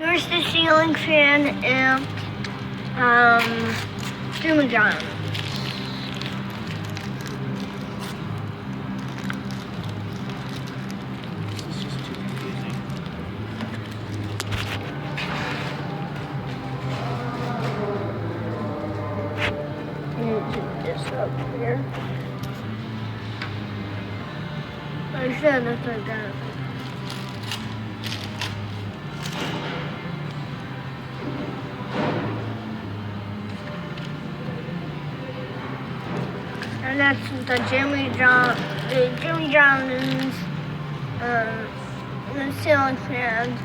Here's the ceiling fan and Jimmy John. This is just too confusing. And put this up here. I should have put that. And that's the Jimmy John's the ceiling fan.